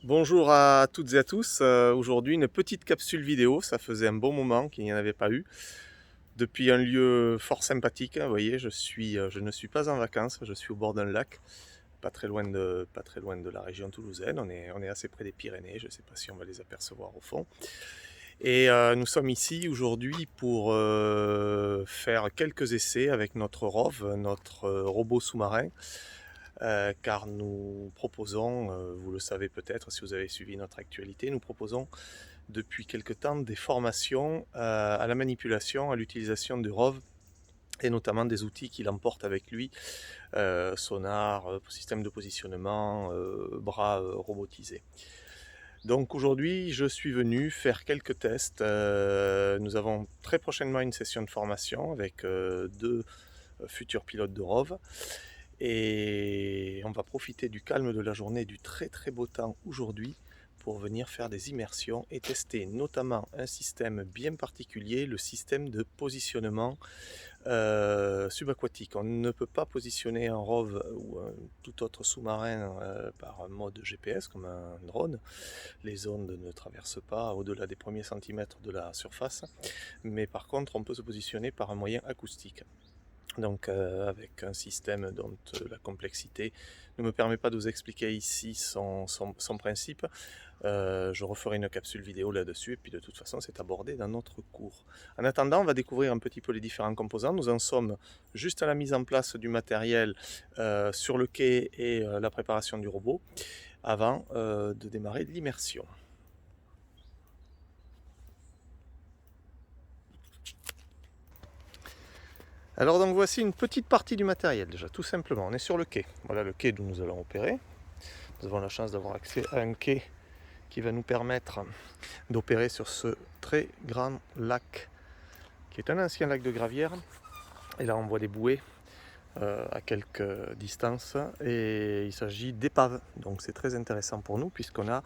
Bonjour à toutes et à tous. Aujourd'hui, une petite capsule vidéo. Ça faisait un bon moment qu'il n'y en avait pas eu. Depuis un lieu fort sympathique, hein, vous voyez, je ne suis pas en vacances, je suis au bord d'un lac, pas très loin de la région toulousaine. On est assez près des Pyrénées, je ne sais pas si on va les apercevoir au fond. Et nous sommes ici aujourd'hui pour faire quelques essais avec notre ROV, notre robot sous-marin. Car nous proposons, vous le savez peut-être si vous avez suivi notre actualité, nous proposons depuis quelque temps des formations à la manipulation, à l'utilisation du ROV et notamment des outils qu'il emporte avec lui, sonar, système de positionnement, bras robotisés. Donc aujourd'hui, je suis venu faire quelques tests. Nous avons très prochainement une session de formation avec deux futurs pilotes de ROV. Et on va profiter du calme de la journée et du très très beau temps aujourd'hui pour venir faire des immersions et tester notamment un système bien particulier, le système de positionnement subaquatique. On ne peut pas positionner un ROV ou un tout autre sous-marin par un mode GPS comme un drone. Les ondes ne traversent pas au-delà des premiers centimètres de la surface, mais par contre on peut se positionner par un moyen acoustique. Donc avec un système dont la complexité ne me permet pas de vous expliquer ici son principe. Je referai une capsule vidéo là-dessus et puis de toute façon c'est abordé dans notre cours. En attendant, on va découvrir un petit peu les différents composants. Nous en sommes juste à la mise en place du matériel sur le quai et la préparation du robot avant de démarrer l'immersion. Alors donc voici une petite partie du matériel déjà, tout simplement. On est sur le quai. Voilà le quai d'où nous allons opérer. Nous avons la chance d'avoir accès à un quai qui va nous permettre d'opérer sur ce très grand lac qui est un ancien lac de gravière. Et là on voit des bouées à quelques distances et il s'agit d'épaves. Donc c'est très intéressant pour nous puisqu'on a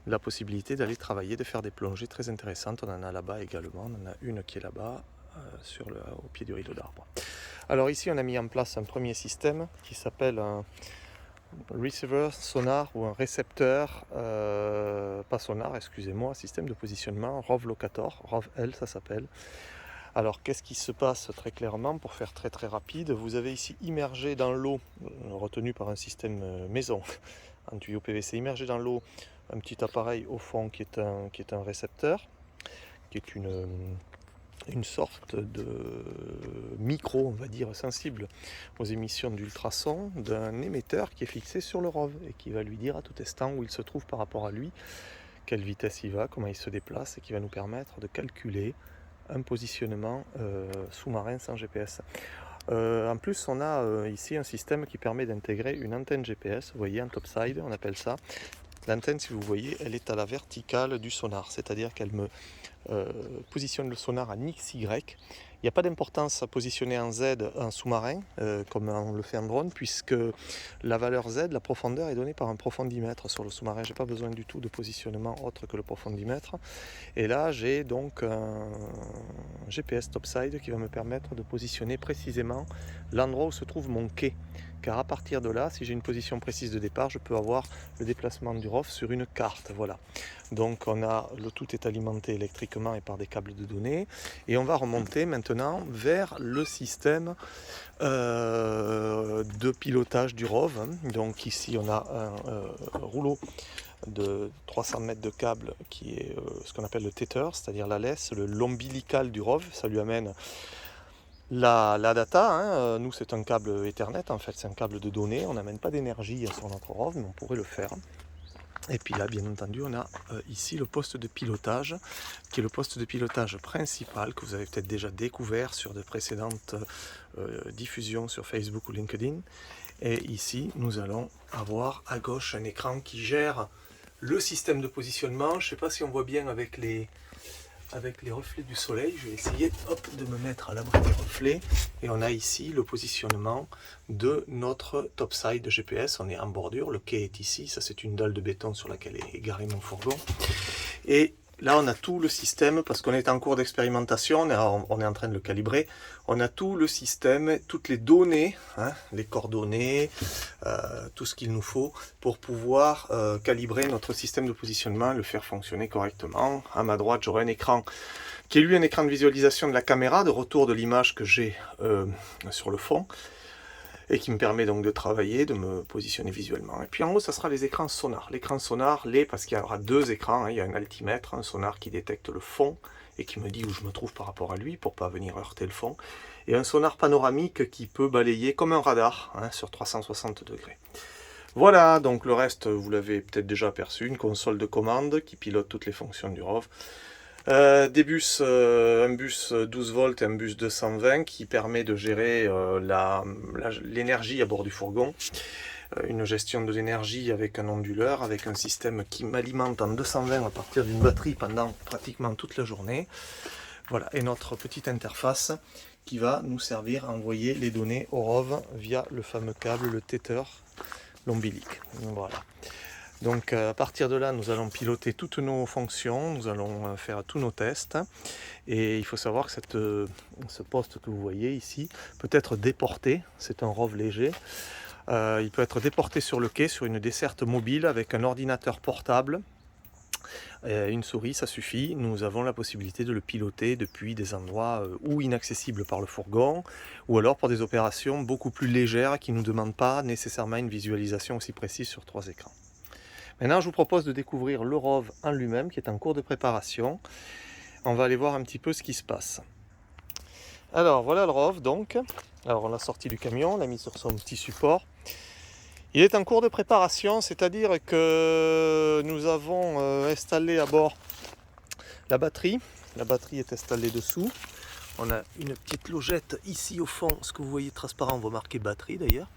la possibilité d'aller travailler, de faire des plongées très intéressantes. On en a là-bas également, on en a une qui est là-bas au pied du rideau d'arbre. Alors ici on a mis en place un premier système qui s'appelle un receiver sonar ou un récepteur, pas sonar, excusez-moi, système de positionnement ROV Locator, ROV L ça s'appelle. Alors qu'est-ce qui se passe très clairement pour faire très très rapide? Vous avez ici immergé dans l'eau, retenu par un système maison, un tuyau PVC immergé dans l'eau, un petit appareil au fond qui est un récepteur, qui est une sorte de micro, on va dire, sensible aux émissions d'ultrasons d'un émetteur qui est fixé sur le ROV et qui va lui dire à tout instant où il se trouve par rapport à lui, quelle vitesse il va, comment il se déplace et qui va nous permettre de calculer un positionnement sous-marin sans GPS. En plus, on a ici un système qui permet d'intégrer une antenne GPS, vous voyez, un topside, on appelle ça. L'antenne, si vous voyez, elle est à la verticale du sonar, c'est-à-dire qu'elle me positionne le sonar en XY. Il n'y a pas d'importance à positionner en Z un sous-marin, comme on le fait en drone, puisque la valeur Z, la profondeur, est donnée par un profondimètre sur le sous-marin. Je n'ai pas besoin du tout de positionnement autre que le profondimètre. Et là, j'ai donc un GPS topside qui va me permettre de positionner précisément l'endroit où se trouve mon quai. Car à partir de là, si j'ai une position précise de départ, je peux avoir le déplacement du ROV sur une carte. Voilà. Donc le tout est alimenté électriquement et par des câbles de données. Et on va remonter maintenant vers le système de pilotage du ROV. Donc ici on a un rouleau de 300 mètres de câble qui est ce qu'on appelle le tether, c'est-à-dire la laisse, l'ombilical du ROV. Ça lui amène la data, hein. Nous c'est un câble Ethernet, en fait c'est un câble de données, on n'amène pas d'énergie sur notre ROV, mais on pourrait le faire. Et puis là, bien entendu, on a ici le poste de pilotage, qui est le poste de pilotage principal que vous avez peut-être déjà découvert sur de précédentes diffusions sur Facebook ou LinkedIn. Et ici, nous allons avoir à gauche un écran qui gère le système de positionnement. Je ne sais pas si on voit bien avec les reflets du soleil. Je vais essayer de me mettre à l'abri des reflets. Et on a ici le positionnement de notre topside GPS. On est en bordure, le quai est ici. Ça, c'est une dalle de béton sur laquelle est garé mon fourgon. Et Là, on a tout le système, parce qu'on est en cours d'expérimentation, on est en train de le calibrer. On a tout le système, toutes les données, hein, les coordonnées, tout ce qu'il nous faut pour pouvoir calibrer notre système de positionnement, le faire fonctionner correctement. À ma droite, j'aurai un écran qui est lui un écran de visualisation de la caméra, de retour de l'image que j'ai sur le fond, et qui me permet donc de travailler, de me positionner visuellement. Et puis en haut, ça sera les écrans sonar. L'écran sonar, parce qu'il y aura deux écrans, hein, il y a un altimètre, un sonar qui détecte le fond, et qui me dit où je me trouve par rapport à lui, pour ne pas venir heurter le fond, et un sonar panoramique qui peut balayer comme un radar, hein, sur 360 degrés. Voilà, donc le reste, vous l'avez peut-être déjà aperçu, une console de commande qui pilote toutes les fonctions du ROV. Des bus, un bus 12 volts et un bus 220 qui permet de gérer l'énergie à bord du fourgon. Une gestion de l'énergie avec un onduleur, avec un système qui m'alimente en 220 à partir d'une batterie pendant pratiquement toute la journée. Voilà, et notre petite interface qui va nous servir à envoyer les données au ROV via le fameux câble, le tether lombilique. Voilà. Donc à partir de là, nous allons piloter toutes nos fonctions, nous allons faire tous nos tests. Et il faut savoir que ce poste que vous voyez ici peut être déporté, c'est un ROV léger. Il peut être déporté sur le quai, sur une desserte mobile avec un ordinateur portable. Une souris, ça suffit. Nous avons la possibilité de le piloter depuis des endroits ou inaccessibles par le fourgon, ou alors pour des opérations beaucoup plus légères qui ne nous demandent pas nécessairement une visualisation aussi précise sur 3 écrans. Maintenant, je vous propose de découvrir le ROV en lui-même, qui est en cours de préparation. On va aller voir un petit peu ce qui se passe. Alors, voilà le ROV, donc. Alors, on l'a sorti du camion, on l'a mis sur son petit support. Il est en cours de préparation, c'est-à-dire que nous avons installé à bord la batterie. La batterie est installée dessous. On a une petite logette ici au fond, ce que vous voyez transparent, on va marquer batterie d'ailleurs.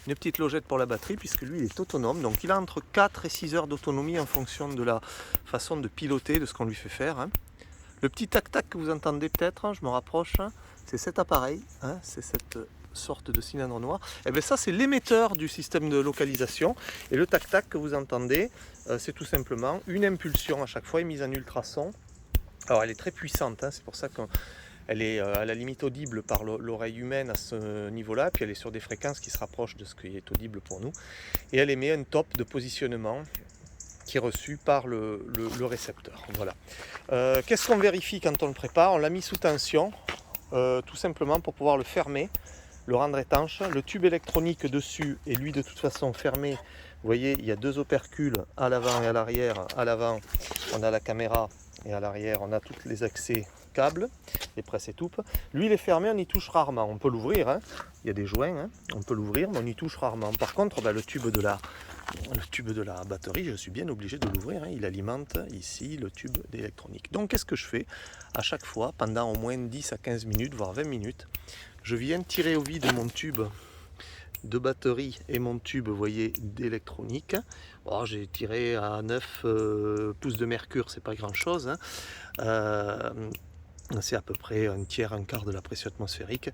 Une petite logette pour la batterie puisque lui il est autonome, donc il a entre 4 et 6 heures d'autonomie en fonction de la façon de piloter, de ce qu'on lui fait faire. Hein. Le petit tac-tac que vous entendez peut-être, hein, je me rapproche, hein, c'est cet appareil, hein, c'est cette sorte de cylindre noir. Et bien ça c'est l'émetteur du système de localisation, et le tac-tac que vous entendez, c'est tout simplement une impulsion à chaque fois émise en ultrason. Alors elle est très puissante, hein, c'est pour ça que elle est à la limite audible par l'oreille humaine à ce niveau-là, puis elle est sur des fréquences qui se rapprochent de ce qui est audible pour nous. Et elle émet un top de positionnement qui est reçu par le récepteur. Voilà. Qu'est-ce qu'on vérifie quand on le prépare? On l'a mis sous tension, tout simplement pour pouvoir le fermer, le rendre étanche. Le tube électronique dessus est lui de toute façon fermé. Vous voyez, il y a 2 opercules à l'avant et à l'arrière. À l'avant, on a la caméra, et à l'arrière, on a tous les accès câbles, les presses étoupe. Lui il est fermé, on y touche rarement. On peut l'ouvrir, hein. Il y a des joints, hein. On peut l'ouvrir, mais on y touche rarement. Par contre, le tube de la batterie, je suis bien obligé de l'ouvrir, hein. Il alimente ici le tube d'électronique. Donc qu'est-ce que je fais? À chaque fois, pendant au moins 10 à 15 minutes, voire 20 minutes, je viens tirer au vide mon tube de batterie et mon tube, vous voyez, d'électronique. Bon, j'ai tiré à 9 pouces de mercure, c'est pas grand chose, hein. C'est à peu près un tiers, un quart de la pression atmosphérique.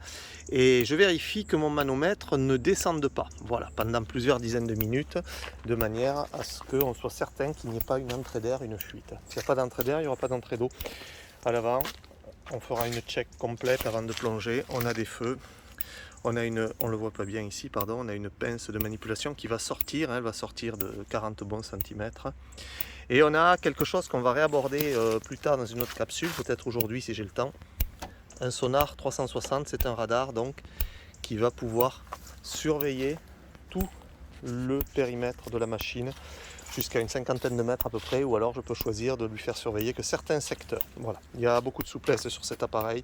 Et je vérifie que mon manomètre ne descende pas. Voilà, pendant plusieurs dizaines de minutes, de manière à ce qu'on soit certain qu'il n'y ait pas une entrée d'air, une fuite. S'il n'y a pas d'entrée d'air, il n'y aura pas d'entrée d'eau. À l'avant, on fera une check complète avant de plonger. On a des feux. On le voit pas bien ici, pardon, on a une pince de manipulation qui va sortir, hein, elle va sortir de 40 bons centimètres. Et on a quelque chose qu'on va réaborder plus tard dans une autre capsule, peut-être aujourd'hui si j'ai le temps. Un sonar 360, c'est un radar donc qui va pouvoir surveiller tout le périmètre de la machine jusqu'à une cinquantaine de mètres à peu près, ou alors je peux choisir de lui faire surveiller que certains secteurs. Voilà, il y a beaucoup de souplesse sur cet appareil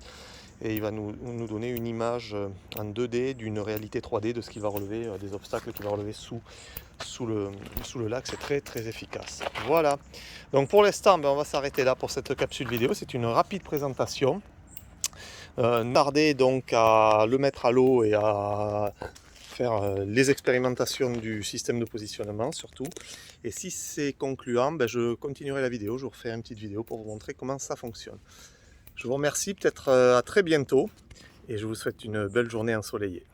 et il va nous donner une image en 2D d'une réalité 3D de ce qu'il va relever, des obstacles qu'il va relever sous le lac. C'est très très efficace. Voilà, donc pour l'instant on va s'arrêter là pour cette capsule vidéo. C'est une rapide présentation. Tarder donc à le mettre à l'eau et à faire les expérimentations du système de positionnement surtout. Et si c'est concluant, je continuerai la vidéo, je vous referai une petite vidéo pour vous montrer comment ça fonctionne. Je vous remercie, peut-être à très bientôt, et je vous souhaite une belle journée ensoleillée.